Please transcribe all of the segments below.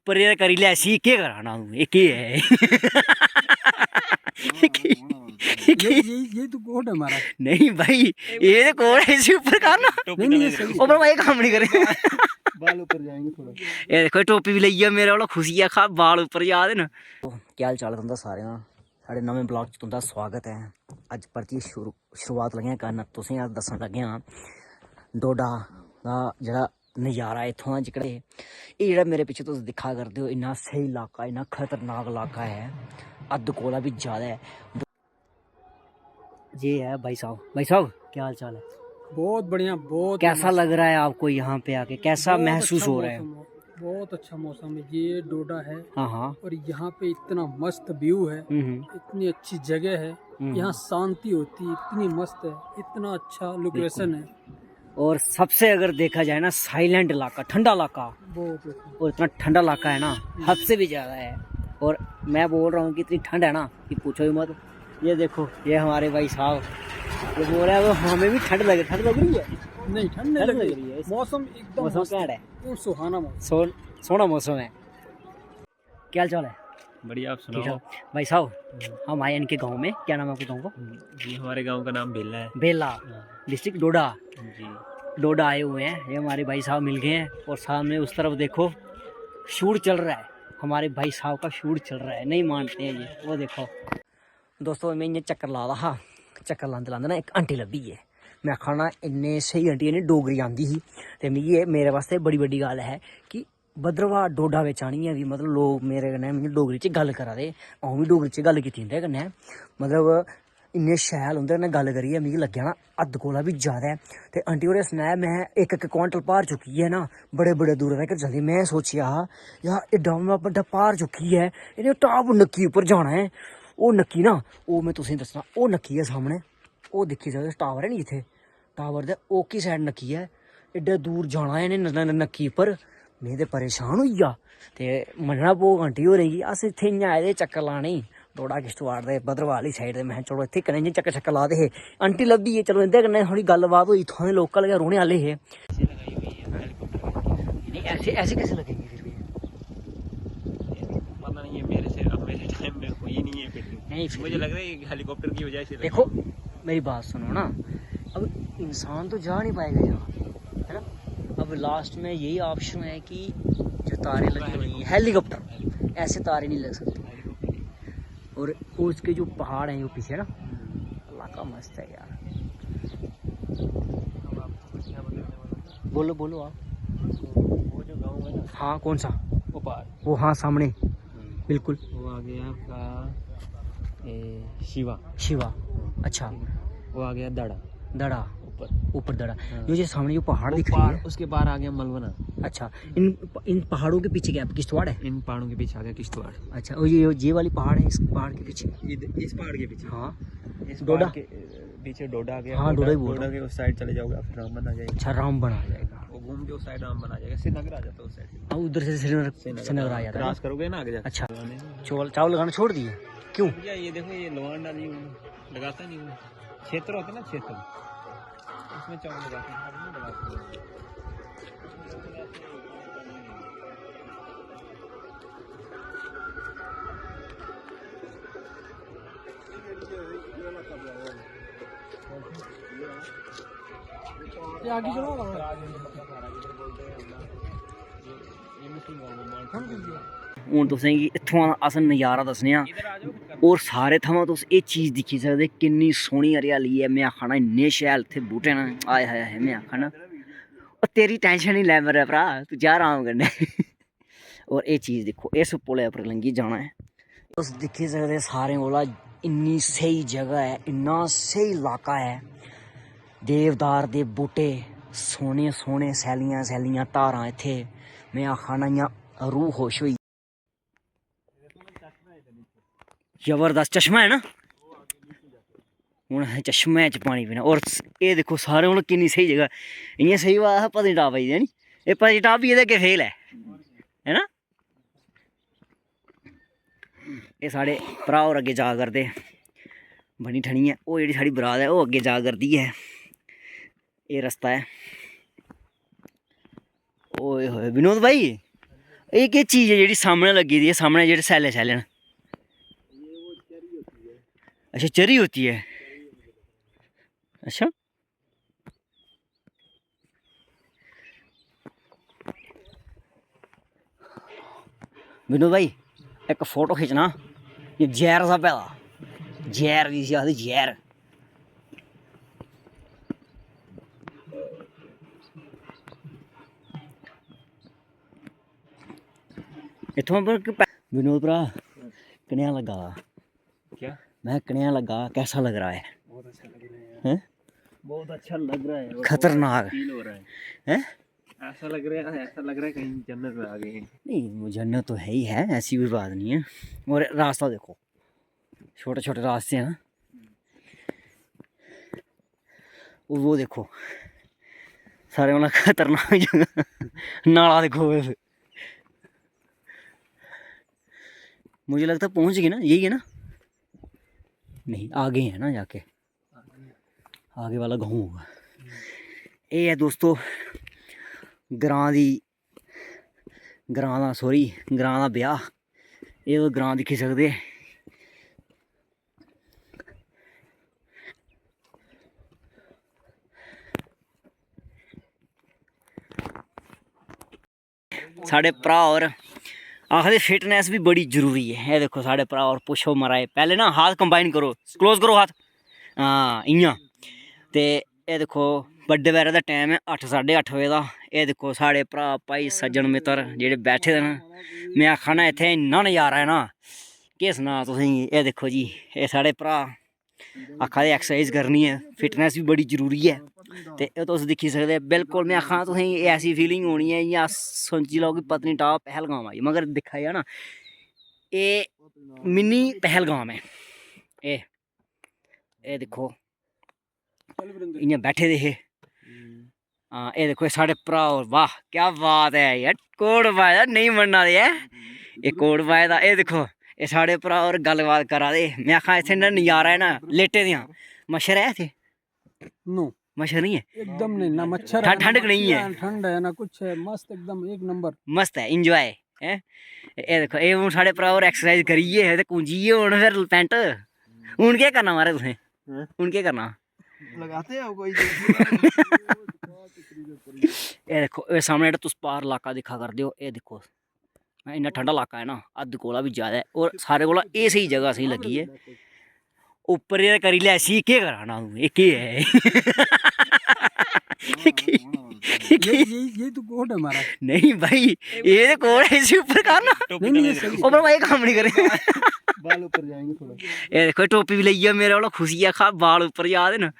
ऊपर ये करी ले ऐसी क्या कराना हूँ ये क्या है ये तो कोड है हमारा। नहीं भाई ये कोड है इसी ऊपर करना नहीं ये सही ऊपर भाई काम नहीं करे बाल ऊपर जाएंगे थोड़ा। ये देखो टोपी भी लई है मेरे वाला खुशी है खा बाल ऊपर जा दे ना। क्या हाल चाल तुंदा सारे दा साढ़े नवें ब्लॉग च तुंदा स्वागत है। अज परती शुरुआत लगे करन तुसें अस दस्सन लगे हाँ डोडा दा जेह्ड़ा नज़ारा इत्थों दा जिकड़े ये जेह्ड़ा मेरे पिच्छे तुस दिक्खा करदे हो इन्ना स्हेई इलाका इन्ना खतरनाक इलाका है अद्ध कोला भी ज़्यादा है। ये है भाई साहब क्या हाल चाल है? बहुत बढ़िया। बहुत कैसा लग रहा है आपको यहाँ पे आके? कैसा महसूस अच्छा हो रहा है? बहुत अच्छा मौसम है। ये डोडा है हाँ हाँ और यहाँ पे इतना मस्त व्यू है, इतनी अच्छी जगह है, यहाँ शांति होती है, इतनी मस्त है, इतना अच्छा लोकेशन है। और सबसे अगर देखा जाए ना साइलेंट इलाका ठंडा इलाका बहुत और इतना ठंडा इलाका है ना हद से भी ज़्यादा है। और मैं बोल रहा हूँ कि इतनी ठंड है ना कि पूछो ही मत। ये देखो ये हमारे भाई साहब ये बोल रहा है वो हमें भी ठंड लग रही है। नहीं ठंड नहीं लग रही है। मौसम एकदम मौसम कैंट है, एकदम सुहाना मौसम, सोना मौसम है। क्या हाल चाल है? बढ़िया। आप सुनाओ भाई साहब हम आए इनके गांव में। क्या नाम है आपके गांव का? जी हमारे गांव का नाम बेला है। बेला डिस्ट्रिक्ट डोडा। जी डोडा आए हुए हैं ये हमारे भाई साहब मिल गए हैं और सामने उस तरफ देखो शूट चल रहा है। हमारे भाई साहब का शूट चल रहा है, नहीं मानते हैं ये। वो देखो दोस्तों मैं इन्हें चक्कर ला रहा हा चक्कर लांदे लांदे ना एक आंटी लब्भी है। मैं आखा ना इन्ने स्हेई आंटी ने डोगरी आंदी ही ते मिगी मेरे वास्ते बड़ी बड्डी गल्ल है कि भद्रवाह डोडा बिच आनी है भी मतलब लोग मेरे कन्नै मिगी डोगरी च गल्ल करा दे। अऊं भी डोगरी च गल्ल कीती इंदे कन्नै मतलब इन्ने शैल उंदे कन्नै गल्ल करियै मिगी लग्गेआ ना हद्द कोला भी ज़्यादा है। ते आंटी होरें सनाया मैं इक क्वांटल भार चुक्की है ना बड़े बड़े दूर तक चलदी। मैं सोचेआ यार एड्डा बड्डा भार चुक्की है इन्हें टॉप नक्की उप्पर जाना है। वो नक्की ना वो मैं तुसेंगी दस्सना वो नक्की है सामने वो दिक्खी सकदे टावर है नी इत्थै टावर दे ओकी साइड नक्की है। एड्डे दूर जाना है इन्हें नक्की उप्पर। में ते परेशान होई गेआ ते मन्नना पौग आंटी होरें गी। अस इत्थै इ'यां आए दे चक्कर लाने गी डोडा किश्तवाड़ दे भद्रवाह आह्ली साइड दे। मैं चलो इत्थै कन्नै इ'यां चक्कर ला दे हे आंटी लब्भी चलो इंदे कन्नै थोड़ी गल्लबात होई। इत्थुआं दे लोकल गै रौह्ने आह्ले हे। ऐसे ऐसे कैसे लगेंगे फिर भी? पता नहीं है मेरे टाइम में हुई नहीं है फिर नहीं मुझे लग रहा है हेलीकॉप्टर की वजह से देखो मेरी बात सुनो ना अब इंसान तो जा नहीं पाएगा यहाँ है ना। अब लास्ट में यही ऑप्शन है कि जो तारे लगी हुई हैं हेलीकॉप्टर ऐसे तारे नहीं लग सकते। और उसके जो पहाड़ हैं जो पीछे ना इलाका मस्त है यार। बोलो बोलो आप। वो जो गांव है ना हाँ कौन सा? वो पार वो हाँ सामने बिल्कुल वो आ गया आपका शिवा शिवा। अच्छा वो आ गया दड़ा दड़ा ऊपर ऊपर दड़ा हाँ। जो सामने जो पहाड़ दिख रही पार है उसके पार आ गया मलवना। अच्छा इन पहाड़ों के पीछे क्या किश्तवाड़ है? इन पहाड़ों के पीछे आ गया किश्तवाड़। अच्छा और ये वाली पहाड़ है इस पहाड़ के पीछे? इस पहाड़ के पीछे हाँ इस डोडा पहाड़ के पीछे डोडा आ गया। हाँ डोडा ही बोल डोडा के उस साइड चले जाओगे फिर रामबन आ जाएगा। अच्छा रामबन आ जाएगा। वो घूम के उस साइड रामबन आ जाएगा श्रीनगर आ जाता है उस साइड। हाँ उधर से श्रीनगर आ जाता है। क्रॉस करोगे ना आगे जाके। अच्छा चावल लगाना छोड़ दिए क्यों? भैया ये देखो ये लोहान डाली लगाता नहीं हूँ क्षेत्र होते ना क्षेत्र उसमें चावल लगाते हैं नहीं लगाते। ये आगे चलो हूँ तुसेंगी इत्थुआं दा अस नज़ारा दस्सने आं और सारे थमां तुस एह् चीज़ दिक्खी सकदे किन्नी सोहनी हरियाली है। मैं आखा ना इन्ने शैल इत्थै बूह्टे न आए हाय हाय। मैं आखा ना तेरी टेंशन नहीं लै मेरे भ्रा तू जा आराम कन्नै और एह् चीज़ दिक्खो इस पुलै उप्पर लंघी जाना है तुस दिक्खी सकदे सारें कोला इन्नी स्हेई जगह है इन्ना स्हेई इलाका है। देवदार दे बूह्टे सोहने सोहने सैलियां सैलियां धारां इत्थै। मैं आखा ना इ'यां रूह खुश होई। जबरदस्त चश्मा है ना हूँ चश्मे च पानी पीना। और ये देखो सारे कोला किन्नी स्हेई जगह इ'यां स्हेई बात पत्नीटाप आई दी है नी। एह् पत्नीटाप बी एह्दे अग्गें फेल है ना। ये साढ़े भ्रा होर अग्गें जा करदे बनी ठनियै ओह् जेह्ड़ी साढ़ी बरात है ओह् अग्गें जा करदी है। ये रस्ता है ओए होए विनोद भाई ये क्या चीज़ है जी सामने लगी दी है, सामने जो सैले सैले न? अच्छा चरी होती है। अच्छा विनोद भाई एक फोटो खिंचना, ये जैर सा पैदा जैर जी सी आखदे जैर। इत्थों विनोद भरा कनेहा लगा? क्या? मैं कनेहा लगा, कैसा लग रहा है? बहुत अच्छा लग रहा है, हैं? बहुत अच्छा लग रहा है, खतरनाक फील हो रहा है। हैं? ऐसा लग रहा है, ऐसा लग रहा है कहीं जन्नत में आ गए हैं। नहीं वो जन्नत तो है ही है, ऐसी कोई बात नहीं है। और रास्ता देखो, छोटे छोटे रास्ते हैं ना, वो देखो सारे वाला खतरनाक जगह नाला देखो वैसे। मुझे लगता है पहुंच गए ना, यही है ना? नहीं आगे है ना, जाके आगे वाला गाँव होगा। ये है दोस्तों ग्रां दा सॉरी ग्रां दा ब्याह। ये तो ग्रां दिक्खी सकदे। साढ़े भरा और आखदे फिटनेस भी बड़ी जरूरी है। ये देखो साढ़े भरा और पुछो मराए, पहले ना हाथ कंबाइन करो, क्लोज करो हाथ, हाँ इ'यां। ते ये देखो बड्डे पैरे दा टाइम है 8 साढ़े 8 बजे दा। ये देखो साढ़े भरा भाई सज्जन मित्र जेह्ड़े बैठे दे न, मैं आखा ना इत्थै इन्ना नज़ारा है ना केह् सनां तुसेंगी। ये देखो जी ये साढ़े भरा आखा दे एक्सरसाइज करनी है, फिटनेस भी बड़ी जरूरी है। ते एह् तुस दिक्खी सकदे बिल्कुल, मैं आखा तुसेंगी ऐसी फीलिंग होनी है इ'यां सोची लैओ कि पत्नीटाप पहलगाम आई, मगर दिक्खा जा ना एह् मिनी पहलगाम है। एह् दिक्खो इ'यां बैठे दे हे। हाँ ये देखो साढ़े भरा और वाह क्या बात है यार, कोट पाए दा नहीं मन्ना दे है, ये कोट पाए दा। ये देखो ये साढ़े भरा और गल्लबात करा दे। मैं आखा इत्थै ना नज़ारा है ना लेटे दियां। मच्छर है इत्थै? नो मच्छर नहीं है, एकदम नहीं, ना मच्छर है, ठंड नहीं है, ठंड है ना कुछ है, मस्त एकदम एक नंबर मस्त है इंजॉय है। ये देखो ये हूँ साढ़े भरा और एक्सरसाइज करिए ते कुंजिए हूँ फिर पैंट। हूँ केह् करना मारे तुसें? हूँ केह् करना? लगाते हो कोई ये देखो ये सामने जेह्ड़ा तुस पार इलाका दिक्खा करदे हो, ये दिक्खो इन्ना ठंडा इलाका है ना, अद्ध कोला भी ज़्यादा है। और सारे कोला एह् स्हेई जगह असेंगी लग्गी है। उप्पर ये करी लै सी, केह् कराना तूं, एह् केह् है? ये तो कोट है हमारा। नहीं भाई ये तो कोट है, इसी ऊपर करना। नहीं ये सही ऊपर भाई काम नहीं करे। बाल ऊपर जाएंगे थोड़ा, ये देखो टोपी भी लइया मेरे वाला खुशी है, खा बाल ऊपर जा दे ना,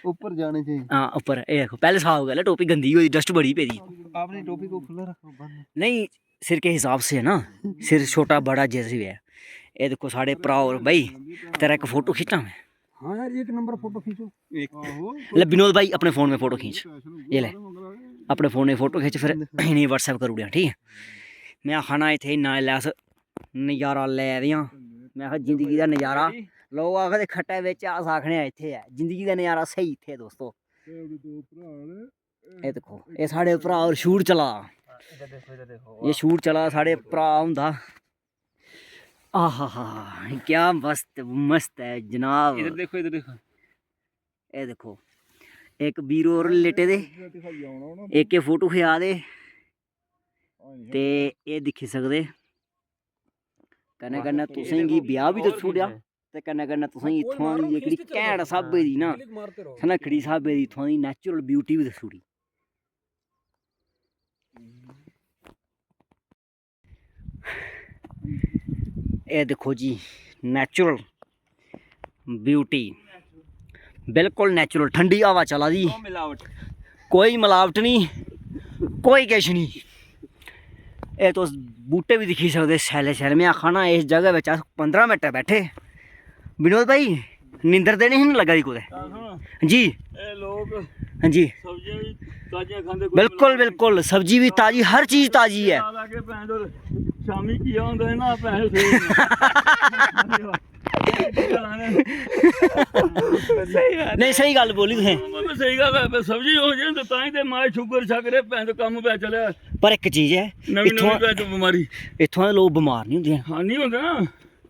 ऊपर जाने चाहिए। हाँ ऊपर। ये देखो पहले साफ गल है, टोपी गंदी हुई, डस्ट बड़ी पेदी। आपने टोपी को खुला रखा बंद? नहीं सिर के हिसाब से है ना, सिर छोटा बड़ा जैसे भी है। ये देखो साढ़े भरा और भाई तेरा एक फोटो खींचना मैं। हाँ यार एक नंबर फोटो खींचो। ले विनोद भाई अपने फ़ोन में फ़ोटो खींच, ये ले अपने फ़ोन में फ़ोटो खींच, फिर इन्हें व्हाट्सएप कर उड़िया ठीक है। मैं आखना इत्थै इन्ना लैस नज़ारा लै दियां। मैं आखा जिंदगी दा नज़ारा, लोग आखदे खट्टे बिच अस आखने इत्थै है, जिंदगी दा नज़ारा स्हेई इत्थै दोस्तों। ये देखो ये साढ़े भरा और शूट चला, ये शूट चला साढ़े भरा हुंदा। आहा हा क्या मस्त मस्त है जनाब। इधर देखो, इधर देखो, ये देखो एक बीरो और लेटे दे, एक फोटो खिचा दे ते ये दिक्खी सकदे। कन्नै कन्नै तुसेंगी ब्याह भी दस्सी ओड़ेआ ते कन्नै कन्नै तुसेंगी इत्थुआं दी जेह्ड़ी घैंट स्हाबै दी ना सनक्खड़ी स्हाबै दी इत्थुआं दी नैचुरल ब्यूटी भी दस्सी ओड़ी। ये देखो जी नेचुरल ब्यूटी, बिल्कुल नेचुरल ठंडी हवा चला दी, कोई मिलावट नहीं, कोई किश नहीं। ये तुस बूटे भी दिक्खी सकदे सैले सैले। मैं आखा ना इस जगह बिच अस 15 मिनट बैठे। विनोद भाई नींदर ते नहीं लगा दी कुदै? जी हाँ जी बिल्कुल बिल्कुल, सब्जी भी ताजी, हर चीज़ ताजी है। शामी किया होंदा है ना नहीं सही गल बोली तुसें सही गल है सब्जी हो जाए तो ताई ते मां शुगर छकरे भैन तो काम पे चलिया पर एक चीज है नवीं नवीं भैन तो बीमारी इत्थों दे लोग बिमार नहीं होंदे हाँ नहीं होंदा ना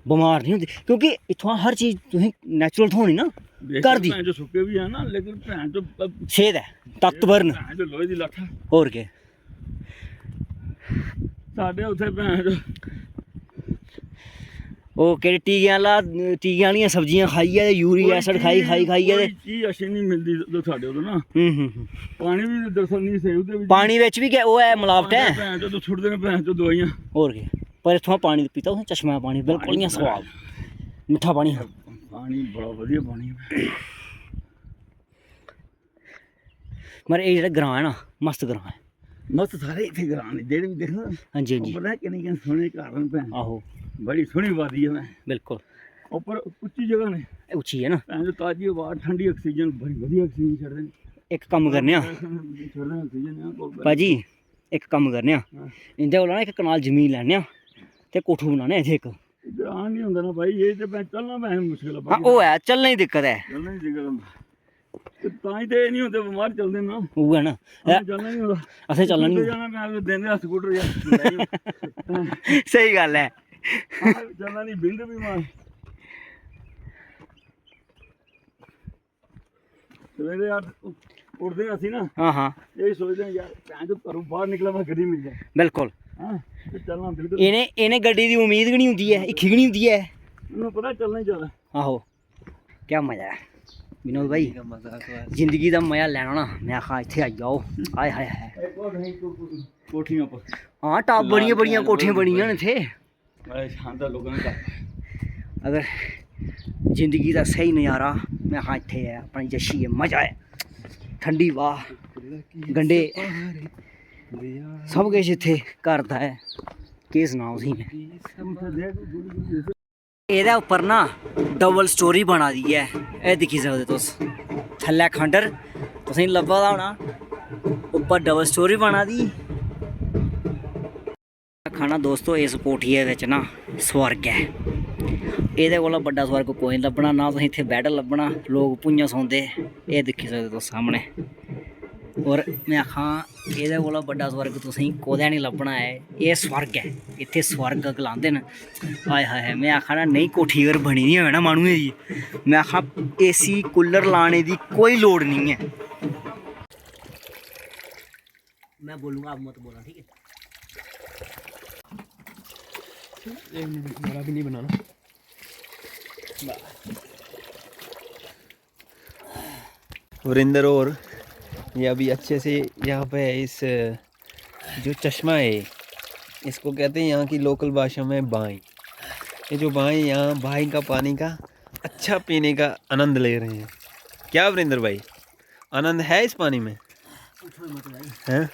बिमार नहीं होंदे क्योंकि इत्थों हर चीज तुसें नेचुरल थोनी ना घर दी भैन जो सुक्के भी है ना लेकिन भैन तो सेहत है ताकतवर न भैन जो लोहे दी लठ और के साडे उत्थे भैन जो ਉਹ ਕਿਹੜੇ ਟੀਕਿਆਂ ਵਾਲੀਆਂ ਸਬਜ਼ੀਆਂ ਖਾਈਏ ਤੇ ਯੂਰੀਆ ਐਸਿਡ ਖਾਈਏ ਤੇ ਕੋਈ ਚੀਜ਼ ਅੱਛੀ ਨਹੀਂ ਮਿਲਦੀ ਜੋ ਸਾਡੇ ਉਦੋਂ ਨਾ ਪਾਣੀ ਵੀ ਦਰਸਲ ਨਹੀਂ ਸਹੀ ਉਹਦੇ ਵਿੱਚ ਪਾਣੀ ਵਿੱਚ ਵੀ ਕਿ ਉਹ ਹੈ ਮਿਲਾਵਟ ਹੈ ਭੈਣ ਜਦੋਂ ਛੁੱਟਦੇ ਨੇ ਭੈਣ ਤੋਂ ਦਵਾਈਆਂ ਹੋਰ ਕੀ ਪਰ ਇਥੋਂ ਪਾਣੀ ਪੀਤਾ ਉਹ ਚਸ਼ਮਾ ਪਾਣੀ ਬਿਲਕੁਲ ਨਹੀਂ ਸਵਾਦ ਮਿੱਠਾ ਪਾਣੀ ਪਾਣੀ ਬੜਾ ਵਧੀਆ ਪਾਣੀ ਹੈ ਮਰ ਇਹ ਜਿਹੜਾ ਗ੍ਰਾਂ ਹੈ ਨਾ ਮਸਤ ਗ੍ਰਾਂ ਹੈ ਮਸਤ ਸਾਰੇ ਇੱਥੇ ਗਰਾਂ ਨੇ ਜਿਹੜੇ ਵੀ ਦੇਖੋ ਹਾਂਜੀ ਹਾਂਜੀ ਪਤਾ ਕਿੰਨੇ ਸੋਹਣੇ ਘਰ ਨੇ ਭੈਣ ਆਹੋ ਬੜੀ ਸੋਹਣੀ ਵਾਦੀ ਹੈ ਬਿਲਕੁਲ ਉੱਪਰ ਉੱਚੀ ਜਗ੍ਹਾ ਨੇ ਉੱਚੀ ਹੈ ਨਾ ਭੈਣ ਜੋ ਤਾਜ਼ੀ ਹਵਾ ਠੰਡੀ ਆਕਸੀਜਨ ਬੜੀ ਵਧੀਆ ਆਕਸੀਜਨ ਛੱਡਦੇ ਨੇ ਇੱਕ ਕੰਮ ਕਰਨੇ ਆ ਛੱਡਦੇ ਆਕਸੀਜਨ ਭਾਜੀ ਇੱਕ ਕੰਮ ਕਰਨੇ ਆ ਇਹਦੇ ਕੋਲ ਨਾ ਇੱਕ ਕਨਾਲ ਜ਼ਮੀਨ ਲੈਣੇ ਆ ਤੇ ਕੋਠੂ ਬਣਾਣੇ ਇੱਥੇ ਇੱਕ ਇੱਧਰ ਆ ਨਹੀਂ ਹੁੰਦਾ ਨਾ ਭਾਈ ਇਹ ਤੇ ਮੈਂ ਚੱਲਣਾ ਭੈਣ ਮੁਸ਼ਕਿਲ ਆ ਹਾਂ ਉਹ ਹੈ ਚੱਲਣਾ ਹੀ ਦਿੱਕਤ ਹੈ ਚੱਲਣਾ ਹੀ ਦਿੱਕਤ ਤੇ ਤਾਂ ਹੀ ਤੇ ਨਹੀਂ ਹੁੰਦੇ ਬਿਮਾਰ ਚੱਲਦੇ ਨਾ ਉਹ ਹੈ ਨਾ ਚੱਲਣਾ ਨਹੀਂ ਹੁੰਦਾ ਅਸੀਂ ਚੱਲਣਾ ਨਹੀਂ ਜਾਣਾ ਮੈਂ ਦਿੰਦੇ ਆ ਸਕੂਟਰ ਯਾਰ ਸਹੀ ਗੱਲ ਹੈ ਚੱਲਣਾ ਨਹੀਂ ਬਿੰਦ ਵੀ ਮਾਰ ਸਵੇਰੇ ਯਾਰ ਉੱਠਦੇ ਅਸੀਂ ਨਾ ਹਾਂ ਇਹ ਸੋਚਦੇ ਯਾਰ ਭੈਣ ਜੋ ਘਰੋਂ ਬਾਹਰ ਨਿਕਲਾਂ ਮੈਂ ਗੱਡੀ ਮਿਲ ਜਾਏ ਬਿਲਕੁਲ ਹਾਂ ਤੇ ਚੱਲਣਾ ਬਿਲਕੁਲ ਇਹਨੇ ਗੱਡੀ ਦੀ ਉਮੀਦ ਵੀ ਨਹੀਂ ਹੁੰਦੀ ਹੈ ਇੱਕੀ ਵੀ ਨਹੀਂ ਹੁੰਦੀ ਹੈ ਮੈਨੂੰ ਪਤਾ ਚੱਲਣਾ ਹੀ ਚੱਲਦਾ ਆਹੋ ਕੀ ਮਜ਼ਾ ਹੈ विनोद भाई जिंदगी का मजा लेना ना मैं आखा इत्थे आई जाओ आए हाय हाय कोठियां पर हाँ टॉप बड़ियां बड़ियां कोठियां बनियां ने इत्थे बड़े शानदार लोगों ने अगर जिंदगी का सही नज़ारा मैं आखा इत्थे है अपनी जशी है मजा है ठंडी वाह गंडे सब कुछ इत्थे घर दा है केह् सनाओ तुसीं मैं ਇਹਦੇ ਉੱਪਰ ਨਾ ਡਬਲ ਸਟੋਰੀ ਬਣਾ ਦੀ ਹੈ ਇਹ ਦਿਖੀ ਸਕਦੇ तुस थल्लै खंडर तुसें लब्भा दा होना ऊपर डबल स्टोरी बना दी खाना दोस्तों इस कोठिया विच ना स्वर्ग है ਇਹਦੇ ਕੋਲ ਵੱਡਾ स्वर्ग कोई नहीं लब्भना ना तुसें इत्थे बैड लब्भना लोग भुंञां सौंदे ਇਹ दिक्खी सकदे तुस सामने और मैं आखां ਇਹਦੇ ਕੋਲ ਵੱਡਾ स्वर्ग तुसें कोदे नहीं लब्भना है ये स्वर्ग है इत्थे स्वर्ग गलांदे न हाय हाय हाय मैं आखा ना नहीं कोठी अगर बनी दी होवे ना मानुए दी मैं आखा एसी कूलर लाने दी कोई लोड़ नहीं है मैं बोलूँगा आप मत बोलना ठीक है बड़ा भी नहीं बनाना वरिंदर और ये अभी अच्छे से यहाँ पे इस जो चश्मा है इसको कहते हैं यहाँ की लोकल भाषा में बाई ये जो बाई यहाँ बाई का पानी का अच्छा पीने का आनंद ले रहे हैं क्या वरिंदर भाई आनंद है इस पानी में हैं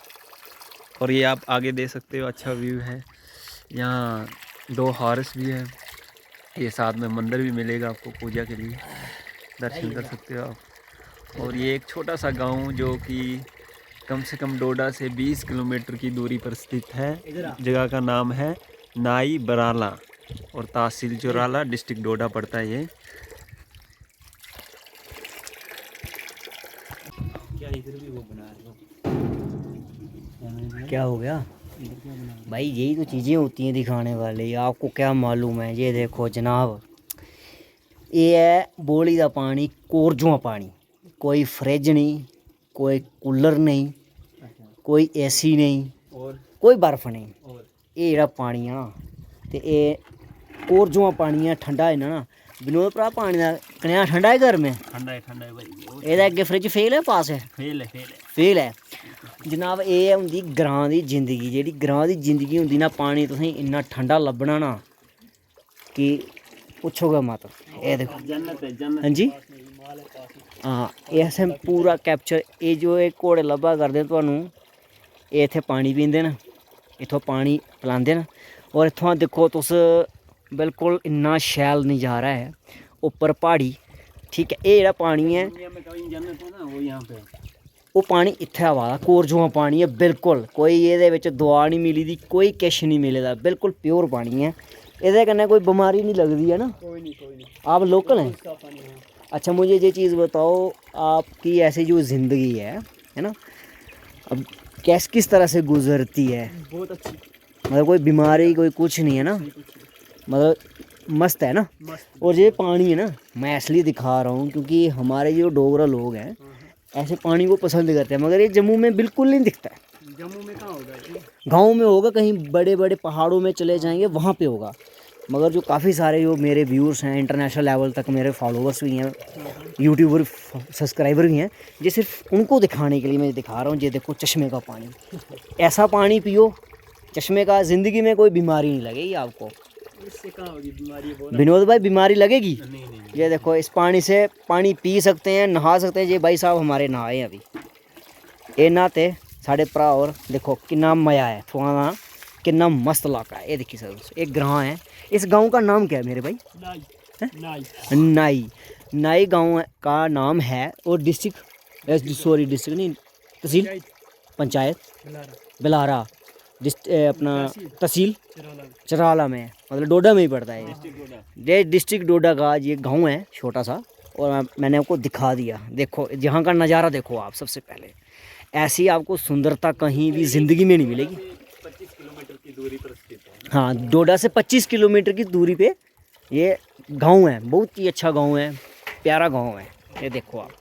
और ये आप आगे दे सकते हो अच्छा व्यू है यहाँ 2 हॉर्स भी है ये साथ में मंदिर भी मिलेगा आपको पूजा के लिए दर्शन कर सकते हो आप और ये एक छोटा सा गांव जो कि कम से कम डोडा से 20 किलोमीटर की दूरी पर स्थित है जगह का नाम है नाई बराला और तहसील चौराला डिस्ट्रिक्ट डोडा पड़ता है ये क्या हो गया भाई यही तो चीज़ें होती हैं दिखाने वाली आपको क्या मालूम है ये देखो जनाब ये है बोली का पानी कोरजुआ पानी कोई फ्रिज नहीं कोई कूलर नहीं कोई एसी नहीं और कोई बर्फ नहीं ये जेह्ड़ा पानी आ ते एह् कोरजुआ पानी है ठंडा है ना विनोद भरा पानी का कनेहा ठंडा है गर्म है ठंडा है भाई एह्दे अग्गे फ्रिज फेल है पास है फेल है जनाब ये होंदी ग्रां दी जिंदगी जेह्ड़ी ग्रां दी जिंदगी होंदी ना पानी तुसें इन्ना ठंडा लब्भना ना कि पुच्छो गै मत ये देखो हाँ जी हाँ ये असें पूरा कैप्चर ये जो ये घोड़े लब्भा करदे तुहानूं ये इत्थै पानी पींदे न इत्थों पानी पलांदे न और इत्थुआं दिक्खो तुस बिल्कुल इन्ना शैल नज़ारा है उप्पर प्हाड़ी ठीक है ये जेह्ड़ा पानी है वो पानी इत्थै आवा दा कोरजुआ पानी है बिल्कुल कोई एह्दे बिच दवा नहीं मिली दी कोई किश नहीं मिले दा बिल्कुल प्योर पानी है ਇਹਦੇ कन्नै कोई बीमारी नहीं लगती है ना? कोई नहीं आप लोकल हैं? इसका पानी है। अच्छा मुझे ये चीज़ बताओ, आपकी ऐसी जो ज़िंदगी है ना, अब किस तरह से गुजरती है? बहुत अच्छी, मतलब कोई बीमारी कोई कुछ नहीं है ना, मतलब मस्त है ना? मस्त। और ये पानी है ना, मैं इसलिए दिखा रहा हूँ क्योंकि हमारे जो डोगरा लोग हैं ऐसे पानी को पसंद करते हैं, मगर ये जम्मू में बिल्कुल नहीं दिखता है। जम्मू में कहाँ होगा ये? गाँव में होगा, कहीं बड़े बड़े पहाड़ों में चले जाएंगे वहाँ पे होगा, मगर जो काफ़ी सारे जो मेरे व्यूअर्स हैं, इंटरनेशनल लेवल तक मेरे फॉलोअर्स भी हैं, यूट्यूबर सब्सक्राइबर भी हैं, ये सिर्फ उनको दिखाने के लिए मैं दिखा रहा हूँ। ये देखो चश्मे का पानी, ऐसा पानी पियो चश्मे का, ज़िंदगी में कोई बीमारी नहीं लगेगी आपको। इससे कहाँ होगी बीमारी? विनोद भाई बीमारी लगेगी? ये देखो इस पानी से पानी पी सकते हैं, नहा सकते हैं। ये भाई साहब हमारे नहाए अभी, ये नहाते साढ़े भरा, और देखो कितना मज़ा है, थोड़ा कितना मस्त इलाका है। ये देखिए सर, एक गाँव है, इस गांव का नाम क्या है मेरे भाई? नाई। नाई गांव का नाम है, और डिस्ट्रिक्ट डिस्ट्रिक्ट नहीं, तहसील पंचायत बिलारा, अपना तहसील चराला में, मतलब डोडा में ही पड़ता है ये डिस्ट्रिक्ट डोडा का ये गांव है छोटा सा। और मैंने आपको दिखा दिया, देखो यहाँ का नज़ारा देखो आप। सबसे पहले ऐसी आपको सुंदरता कहीं भी ज़िंदगी में नहीं मिलेगी। 25 किलोमीटर की दूरी पर स्थित है। हाँ, डोडा से 25 किलोमीटर की दूरी पे ये गांव है, बहुत ही अच्छा गांव है, प्यारा गांव है। ये देखो आप।